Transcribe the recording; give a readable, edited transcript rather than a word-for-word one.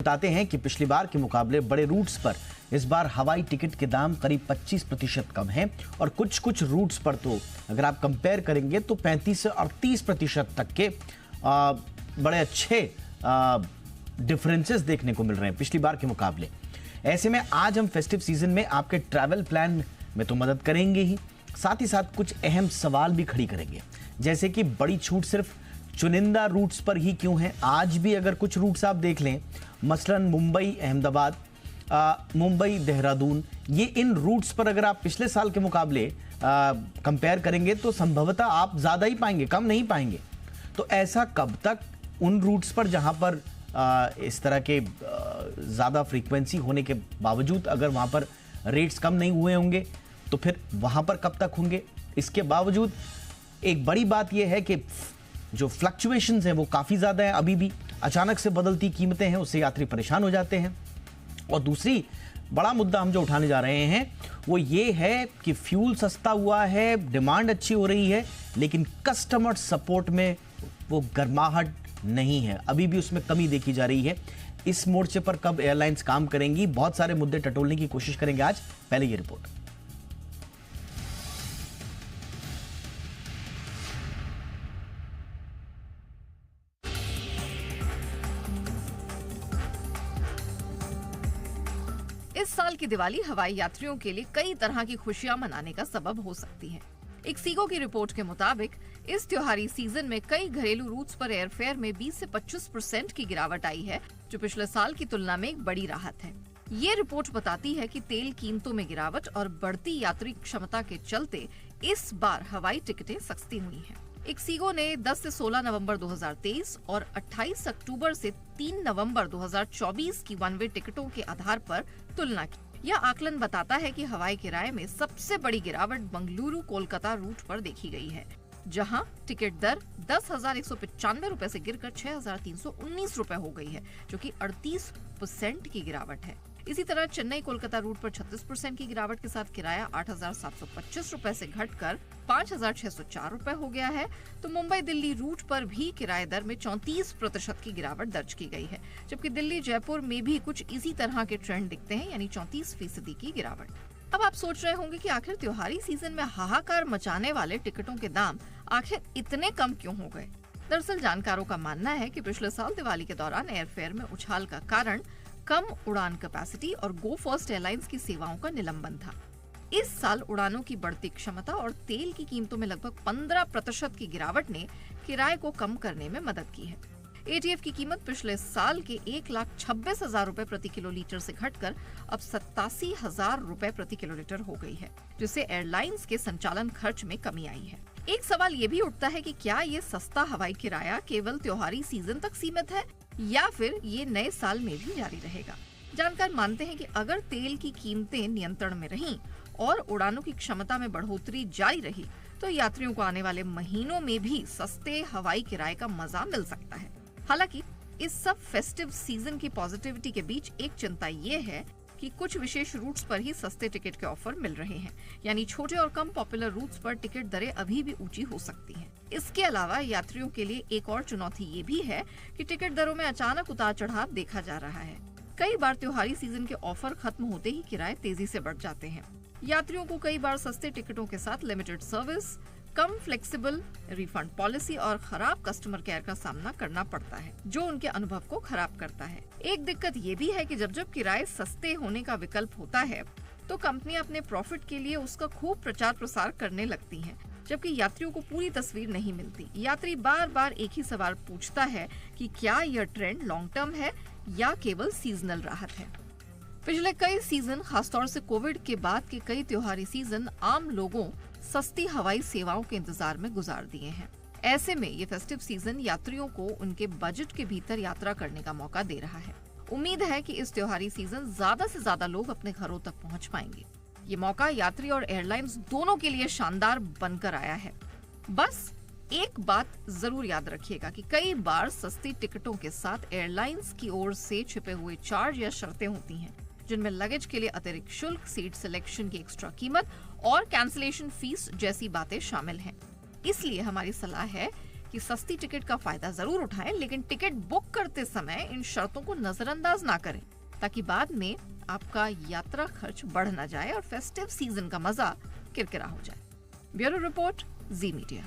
बताते हैं कि पिछली बार के मुकाबले बड़े रूट्स पर इस बार हवाई टिकट के दाम करीब 25% कम हैं और कुछ कुछ रूट्स पर तो अगर आप कंपेयर करेंगे तो 35 से 38% तक के बड़े अच्छे डिफरेंसेस देखने को मिल रहे हैं पिछली बार के मुकाबले। ऐसे में आज हम फेस्टिव सीजन में आपके ट्रैवल प्लान में तो मदद करेंगे ही, साथ ही साथ कुछ अहम सवाल भी खड़ी करेंगे, जैसे कि बड़ी छूट सिर्फ चुनिंदा रूट्स पर ही क्यों है। आज भी अगर कुछ रूट्स आप देख लें, मसलन मुंबई अहमदाबाद, मुंबई देहरादून, ये इन रूट्स पर अगर आप पिछले साल के मुकाबले कंपेयर करेंगे तो संभवतः आप ज़्यादा ही पाएंगे, कम नहीं पाएंगे। तो ऐसा कब तक उन रूट्स पर जहां पर इस तरह के ज़्यादा फ्रीक्वेंसी होने के बावजूद अगर वहां पर रेट्स कम नहीं हुए होंगे तो फिर वहां पर कब तक होंगे। इसके बावजूद एक बड़ी बात यह है कि जो फ्लक्चुएशंस हैं वो काफ़ी ज़्यादा हैं, अभी भी अचानक से बदलती कीमतें हैं, उससे यात्री परेशान हो जाते हैं। और दूसरी बड़ा मुद्दा हम जो उठाने जा रहे हैं वो ये है कि फ्यूल सस्ता हुआ है, डिमांड अच्छी हो रही है, लेकिन कस्टमर सपोर्ट में वो गर्माहट नहीं है, अभी भी उसमें कमी देखी जा रही है। इस मोर्चे पर कब एयरलाइंस काम करेंगी, बहुत सारे मुद्दे टटोलने की कोशिश करेंगे आज। पहले ये रिपोर्ट। इस साल की दिवाली हवाई यात्रियों के लिए कई तरह की खुशियां मनाने का सबब हो सकती है। एक सीगो की रिपोर्ट के मुताबिक इस त्योहारी सीजन में कई घरेलू रूट्स पर एयरफेयर में 20 से 25% की गिरावट आई है, जो पिछले साल की तुलना में एक बड़ी राहत है। ये रिपोर्ट बताती है कि तेल कीमतों में गिरावट और बढ़ती यात्री क्षमता के चलते इस बार हवाई टिकटें सस्ती हुई हैं। एक सीगो ने 10 से 16 नवंबर 2023 और 28 अक्टूबर से 3 नवंबर 2024 की वन वे टिकटों के आधार पर तुलना की। यह आकलन बताता है कि हवाई किराए में सबसे बड़ी गिरावट बंगलुरु कोलकाता रूट पर देखी गई है, जहां टिकट दर 10,195 रुपए से गिरकर 6,319 रुपए हो गई है, जो कि 38% की गिरावट है। इसी तरह चेन्नई कोलकाता रूट पर 36% की गिरावट के साथ किराया 8,725 रुपए से घटकर 5,604 रुपए हो गया है। तो मुंबई दिल्ली रूट पर भी किराए दर में 34% की गिरावट दर्ज की गई है, जबकि दिल्ली जयपुर में भी कुछ इसी तरह के ट्रेंड दिखते हैं, यानी 34% की गिरावट। अब आप सोच रहे होंगे कि आखिर त्योहारी सीजन में हाहाकार मचाने वाले टिकटों के दाम आखिर इतने कम क्यों हो गए। दरअसल जानकारों का मानना है कि पिछले साल दिवाली के दौरान एयरफेयर में उछाल का कारण कम उड़ान कैपेसिटी और गो फर्स्ट एयरलाइंस की सेवाओं का निलंबन था। इस साल उड़ानों की बढ़ती क्षमता और तेल की कीमतों में लगभग 15% की गिरावट ने किराए को कम करने में मदद की है। एटीएफ की कीमत पिछले साल के 1,26,000 रुपए प्रति किलोलीटर से घटकर अब 87,000 रुपए प्रति किलोलीटर हो गई है, जिससे एयरलाइंस के संचालन खर्च में कमी आई है। एक सवाल ये भी उठता है कि क्या ये सस्ता हवाई किराया केवल त्योहारी सीजन तक सीमित है या फिर ये नए साल में भी जारी रहेगा। जानकार मानते हैं कि अगर तेल की कीमतें नियंत्रण में रहीं और उड़ानों की क्षमता में बढ़ोतरी जारी रही तो यात्रियों को आने वाले महीनों में भी सस्ते हवाई किराए का मजा मिल सकता है। हालांकि इस सब फेस्टिव सीजन की पॉजिटिविटी के बीच एक चिंता ये है कि कुछ विशेष रूट्स पर ही सस्ते टिकट के ऑफर मिल रहे हैं, यानी छोटे और कम पॉपुलर रूट्स पर टिकट दरें अभी भी ऊंची हो सकती हैं। इसके अलावा यात्रियों के लिए एक और चुनौती ये भी है कि टिकट दरों में अचानक उतार चढ़ाव देखा जा रहा है। कई बार त्योहारी सीजन के ऑफर खत्म होते ही किराए तेजी से बढ़ जाते हैं। यात्रियों को कई बार सस्ते टिकटों के साथ लिमिटेड सर्विस, कम फ्लेक्सिबल रिफंड पॉलिसी और खराब कस्टमर केयर का सामना करना पड़ता है, जो उनके अनुभव को खराब करता है। एक दिक्कत ये भी है कि जब किराए सस्ते होने का विकल्प होता है तो कंपनियां अपने प्रॉफिट के लिए उसका खूब प्रचार प्रसार करने लगती हैं, जबकि यात्रियों को पूरी तस्वीर नहीं मिलती। यात्री बार बार एक ही सवाल पूछता है कि क्या यह ट्रेंड लॉन्ग टर्म है या केवल सीजनल राहत है। पिछले कई सीजन, खासतौर से कोविड के बाद के कई त्योहारी सीजन आम लोगों सस्ती हवाई सेवाओं के इंतजार में गुजार दिए हैं। ऐसे में ये फेस्टिव सीजन यात्रियों को उनके बजट के भीतर यात्रा करने का मौका दे रहा है। उम्मीद है कि इस त्योहारी सीजन ज्यादा से ज्यादा लोग अपने घरों तक पहुंच पाएंगे। ये मौका यात्री और एयरलाइंस दोनों के लिए शानदार बनकर आया है। बस एक बात जरूर याद रखिएगा कि कई बार सस्ती टिकटों के साथ एयरलाइंस की ओर से छिपे हुए चार्ज या शर्तें होती हैं, जिनमें लगेज के लिए अतिरिक्त शुल्क, सीट सिलेक्शन की एक्स्ट्रा कीमत और कैंसिलेशन फीस जैसी बातें शामिल हैं। इसलिए हमारी सलाह है कि सस्ती टिकट का फायदा जरूर उठाएं, लेकिन टिकट बुक करते समय इन शर्तों को नजरअंदाज ना करें, ताकि बाद में आपका यात्रा खर्च बढ़ न जाए और फेस्टिव सीजन का मजा किरकिरा हो जाए। ब्यूरो रिपोर्ट, जी मीडिया।